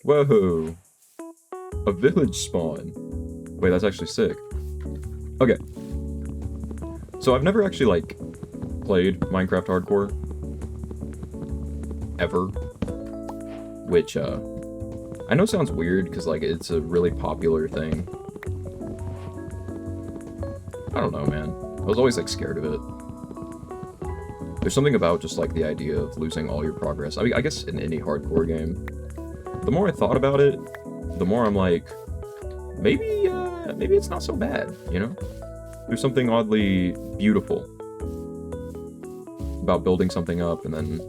Whoa! A village spawn. Wait, that's actually sick. Okay. So I've never actually, like, played Minecraft Hardcore. Ever. Which, I know sounds weird, because, like, it's a really popular thing. I don't know, man. I was always, like, scared of it. There's something about just, like, the idea of losing all your progress. I mean, I guess in any hardcore game. The more I thought about it, the more I'm like, maybe it's not so bad, you know? There's something oddly beautiful about building something up and then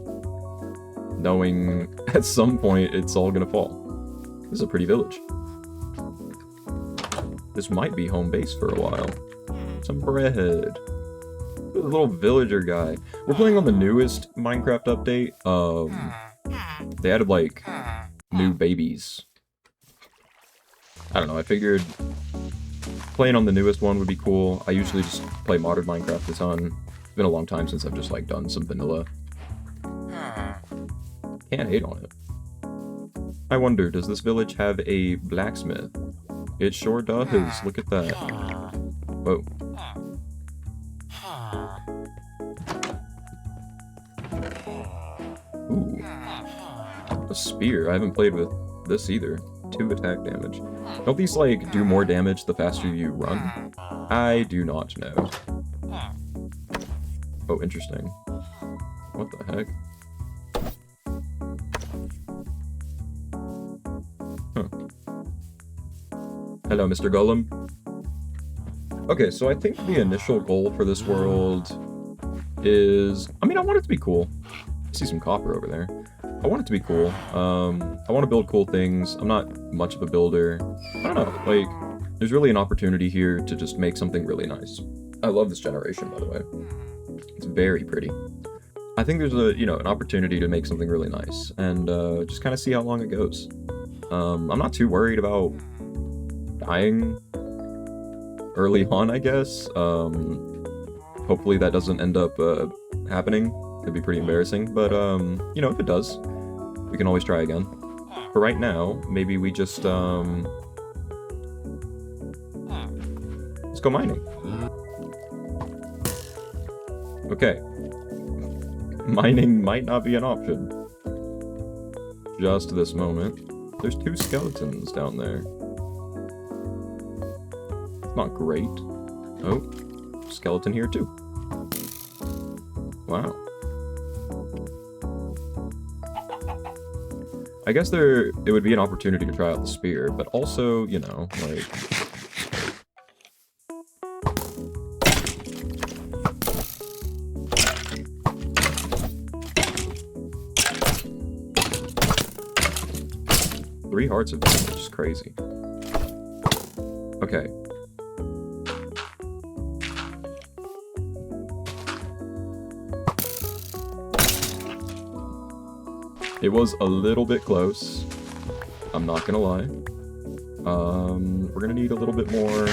knowing at some point it's all gonna fall. This is a pretty village. This might be home base for a while. Some bread. A little villager guy. We're playing on the newest Minecraft update. They added, like, new babies. I don't know, I figured playing on the newest one would be cool. I usually just play modded Minecraft a ton. It's been a long time since I've just, like, done some vanilla. Can't hate on it. I wonder, does this village have a blacksmith? It sure does. Look at that. Whoa. Ooh. A spear. I haven't played with this either. 2 attack damage. Don't these, like, do more damage the faster you run? I do not know. Oh, interesting. What the heck? Huh. Hello, Mr. Golem. Okay, so I think the initial goal for this world is... I mean, I want it to be cool. I see some copper over there. I want it to be cool. I want to build cool things. I'm not much of a builder. I don't know, like, there's really an opportunity here to just make something really nice. I love this generation, by the way. It's very pretty. I think there's a, an opportunity to make something really nice, and just kind of see how long it goes. I'm not too worried about dying early on, I guess. Hopefully that doesn't end up happening. It'd be pretty embarrassing, but, if it does, we can always try again. For right now, maybe we just, let's go mining. Okay. Mining might not be an option. Just this moment. There's 2 skeletons down there. Not great. Oh, skeleton here too. Wow. I guess it would be an opportunity to try out the spear, but also, like... Three hearts of damage, which is crazy. Okay. It was a little bit close. I'm not gonna lie. We're gonna need a little bit more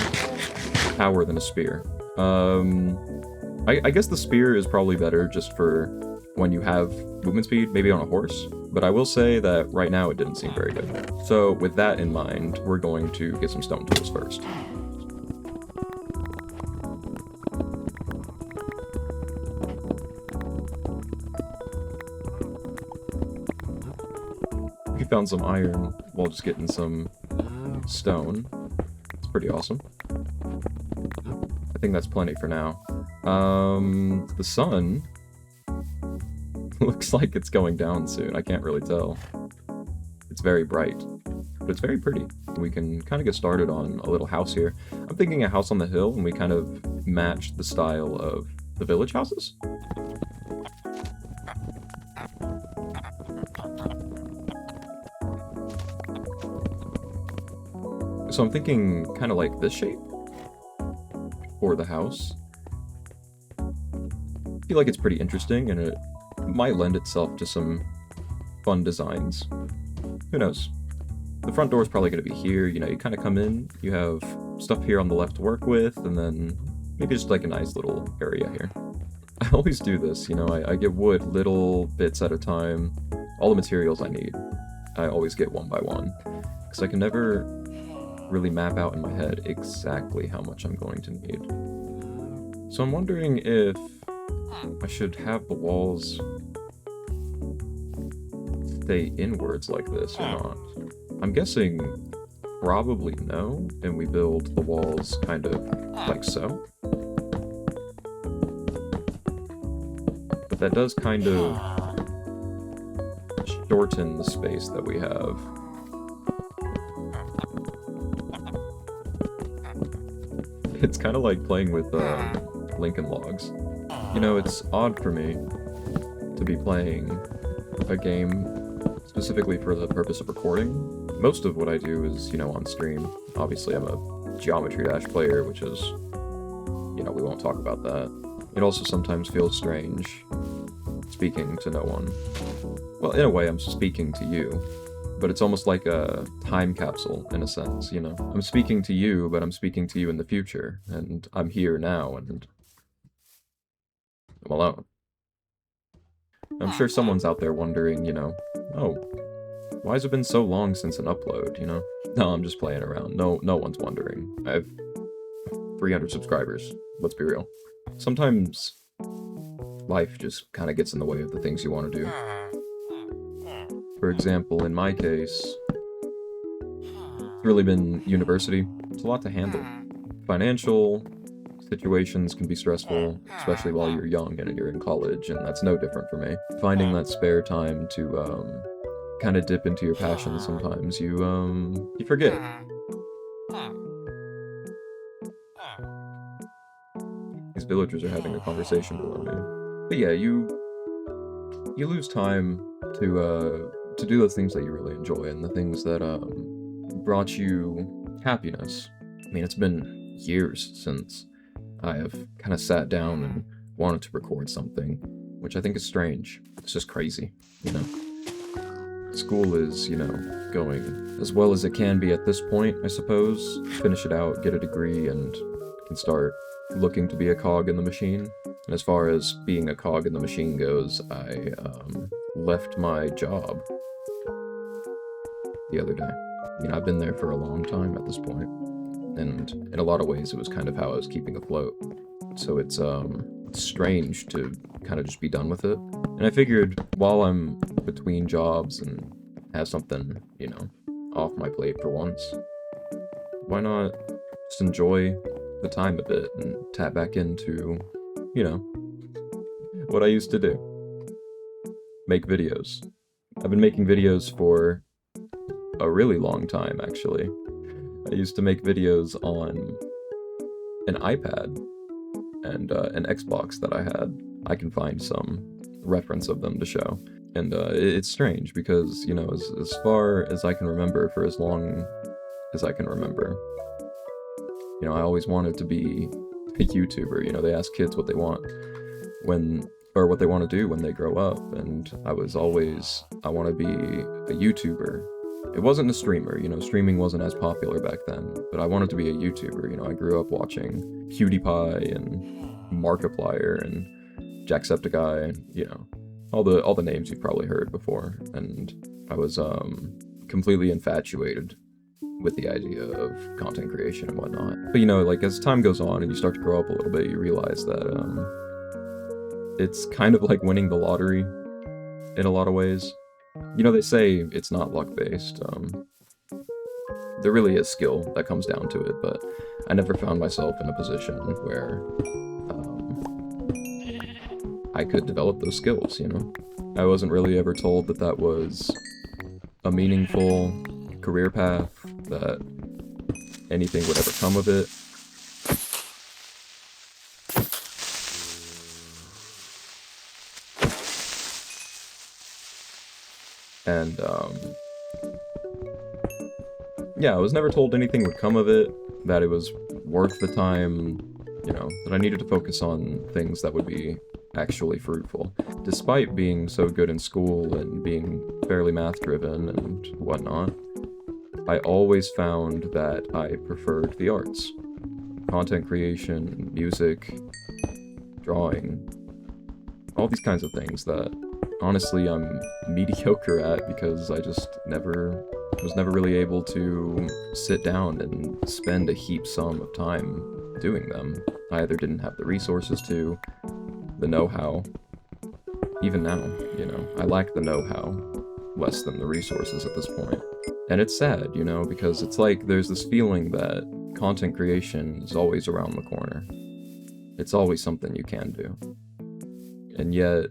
power than a spear. I guess the spear is probably better just for when you have movement speed, maybe on a horse. But I will say that right now it didn't seem very good. So with that in mind, we're going to get some stone tools first. We found some iron while just getting some stone. It's pretty awesome. I think that's plenty for now. The sun looks like it's going down soon. I can't really tell. It's very bright, but it's very pretty. We can kind of get started on a little house here. I'm thinking a house on the hill, and we kind of match the style of the village houses. So I'm thinking kind of like this shape for the house. I feel like it's pretty interesting, and it might lend itself to some fun designs. Who knows? The front door is probably going to be here. You kind of come in, you have stuff here on the left to work with, and then maybe just like a nice little area here. I always do this, I give wood little bits at a time, all the materials I need. I always get one by one, because I can never really map out in my head exactly how much I'm going to need. So I'm wondering if I should have the walls stay inwards like this or not. I'm guessing probably no, and we build the walls kind of like so. But that does kind of shorten the space that we have. It's kind of like playing with Lincoln Logs. You know, it's odd for me to be playing a game specifically for the purpose of recording. Most of what I do is, you know, on stream. Obviously, I'm a Geometry Dash player, which is, you know, we won't talk about that. It also sometimes feels strange speaking to no one. Well, in a way, I'm speaking to you, but it's almost like a time capsule, in a sense, you know? I'm speaking to you, but I'm speaking to you in the future, and I'm here now, and I'm alone. I'm sure someone's out there wondering, you know, oh, why has it been so long since an upload, you know? No, I'm just playing around. No one's wondering. I have 300 subscribers, let's be real. Sometimes life just kind of gets in the way of the things you want to do. For example, in my case, it's really been university. It's a lot to handle. Financial situations can be stressful, especially while you're young and you're in college, and that's no different for me. Finding that spare time to kind of dip into your passions sometimes, you forget. These villagers are having a conversation below me. But yeah, you lose time to do those things that you really enjoy and the things that brought you happiness. I mean, it's been years since I have kind of sat down and wanted to record something, which I think is strange. It's just crazy, you know? School is, you know, going as well as it can be at this point, I suppose. Finish it out, get a degree, and can start looking to be a cog in the machine. And as far as being a cog in the machine goes, I left my job the other day. I mean, I've been there for a long time at this point, and in a lot of ways it was kind of how I was keeping afloat. So it's strange to kind of just be done with it. And I figured while I'm between jobs and have something, you know, off my plate for once, why not just enjoy the time a bit and tap back into, you know, what I used to do. Make videos. I've been making videos for a really long time, actually. I used to make videos on an iPad and an Xbox that I had. I can find some reference of them to show. And it's strange because, you know, as far as I can remember, for as long as I can remember, you know, I always wanted to be a YouTuber. You know, they ask kids what they want or what they want to do when they grow up, and I was always, I want to be a YouTuber. It wasn't a streamer, you know, streaming wasn't as popular back then, but I wanted to be a YouTuber. You know, I grew up watching PewDiePie and Markiplier and Jacksepticeye, and, you know, all the names you've probably heard before, and I was completely infatuated with the idea of content creation and whatnot. But, you know, like, as time goes on and you start to grow up a little bit, you realize that it's kind of like winning the lottery in a lot of ways. You know, they say it's not luck-based. There really is skill that comes down to it, but I never found myself in a position where I could develop those skills, you know? I wasn't really ever told that that was a meaningful career path, that anything would ever come of it. And, yeah, I was never told anything would come of it, that it was worth the time, you know, that I needed to focus on things that would be actually fruitful. Despite being so good in school and being fairly math-driven and whatnot, I always found that I preferred the arts. Content creation, music, drawing, all these kinds of things that honestly I'm mediocre at because I just was never really able to sit down and spend a heap sum of time doing them. I either didn't have the resources to, the know-how. Even now, you know, I lack the know-how less than the resources at this point. And it's sad, you know, because it's like there's this feeling that content creation is always around the corner. It's always something you can do. And yet,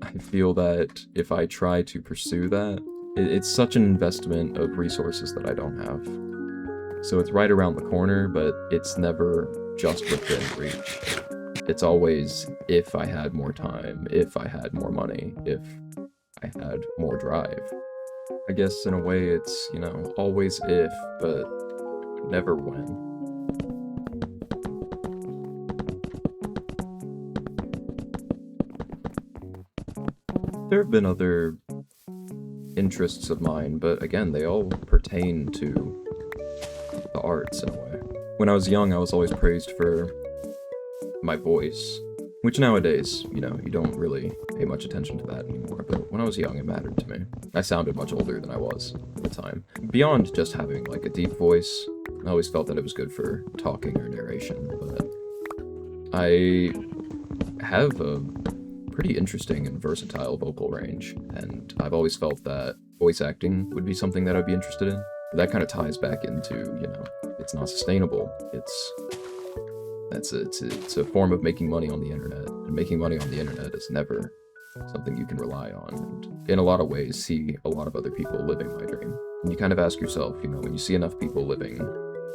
I feel that if I try to pursue that, it's such an investment of resources that I don't have. So it's right around the corner, but it's never just within reach. It's always if I had more time, if I had more money, if I had more drive. I guess in a way it's, you know, always if, but never when. There have been other interests of mine, but again, they all pertain to the arts in a way. When I was young, I was always praised for my voice, which nowadays, you know, you don't really pay much attention to that anymore, but when I was young, it mattered to me. I sounded much older than I was at the time. Beyond just having, like, a deep voice, I always felt that it was good for talking or narration, but I have a pretty interesting and versatile vocal range, and I've always felt that voice acting would be something that I'd be interested in. But that kind of ties back into, you know, it's not sustainable. It's a form of making money on the internet, and making money on the internet is never something you can rely on, and in a lot of ways see a lot of other people living my dream. And you kind of ask yourself, you know, when you see enough people living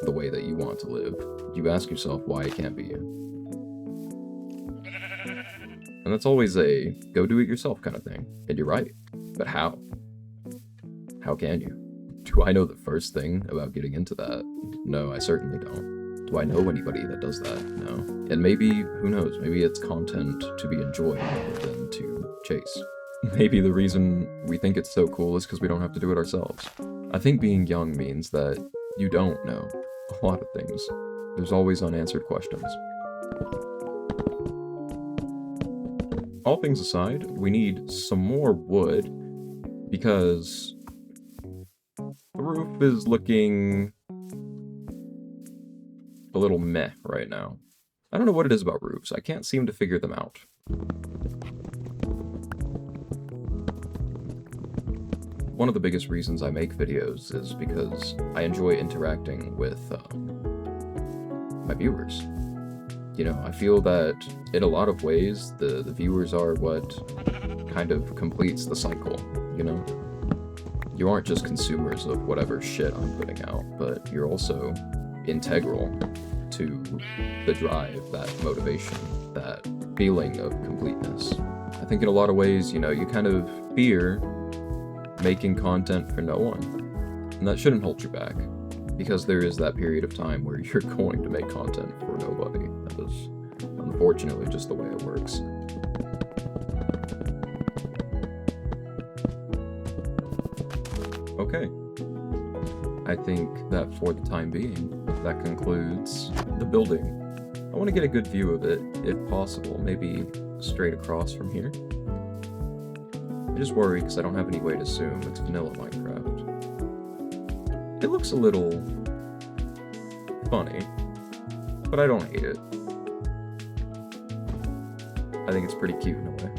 the way that you want to live, you ask yourself why it can't be you. And that's always a go do it yourself kind of thing. And you're right. But how? How can you? Do I know the first thing about getting into that? No, I certainly don't. Do I know anybody that does that? No. And maybe, who knows, maybe it's content to be enjoyed rather than to chase. Maybe the reason we think it's so cool is because we don't have to do it ourselves. I think being young means that you don't know a lot of things. There's always unanswered questions. All things aside, we need some more wood because the roof is looking a little meh right now. I don't know what it is about roofs. I can't seem to figure them out. One of the biggest reasons I make videos is because I enjoy interacting with my viewers. You know, I feel that in a lot of ways, the viewers are what kind of completes the cycle, you know? You aren't just consumers of whatever shit I'm putting out, but you're also integral to the drive, that motivation, that feeling of completeness. I think in a lot of ways, you know, you kind of fear making content for no one, and that shouldn't hold you back. Because there is that period of time where you're going to make content for nobody. That is, unfortunately, just the way it works. Okay. I think that for the time being, that concludes the building. I want to get a good view of it, if possible, maybe straight across from here. I just worry because I don't have any way to zoom. It's vanilla Minecraft. It looks a little funny, but I don't hate it. I think it's pretty cute in a way.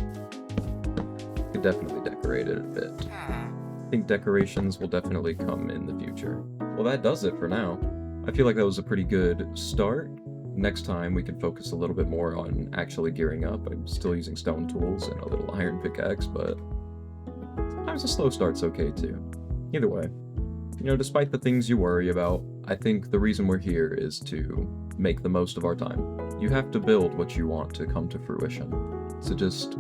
Could definitely decorate it a bit. I think decorations will definitely come in the future. Well, that does it for now. I feel like that was a pretty good start. Next time we can focus a little bit more on actually gearing up. I'm still using stone tools and a little iron pickaxe, but sometimes a slow start's okay too. Either way. You know, despite the things you worry about, I think the reason we're here is to make the most of our time. You have to build what you want to come to fruition. So just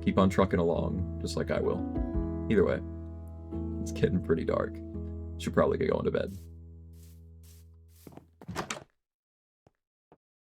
keep on trucking along, just like I will. Either way, it's getting pretty dark. Should probably get going to bed.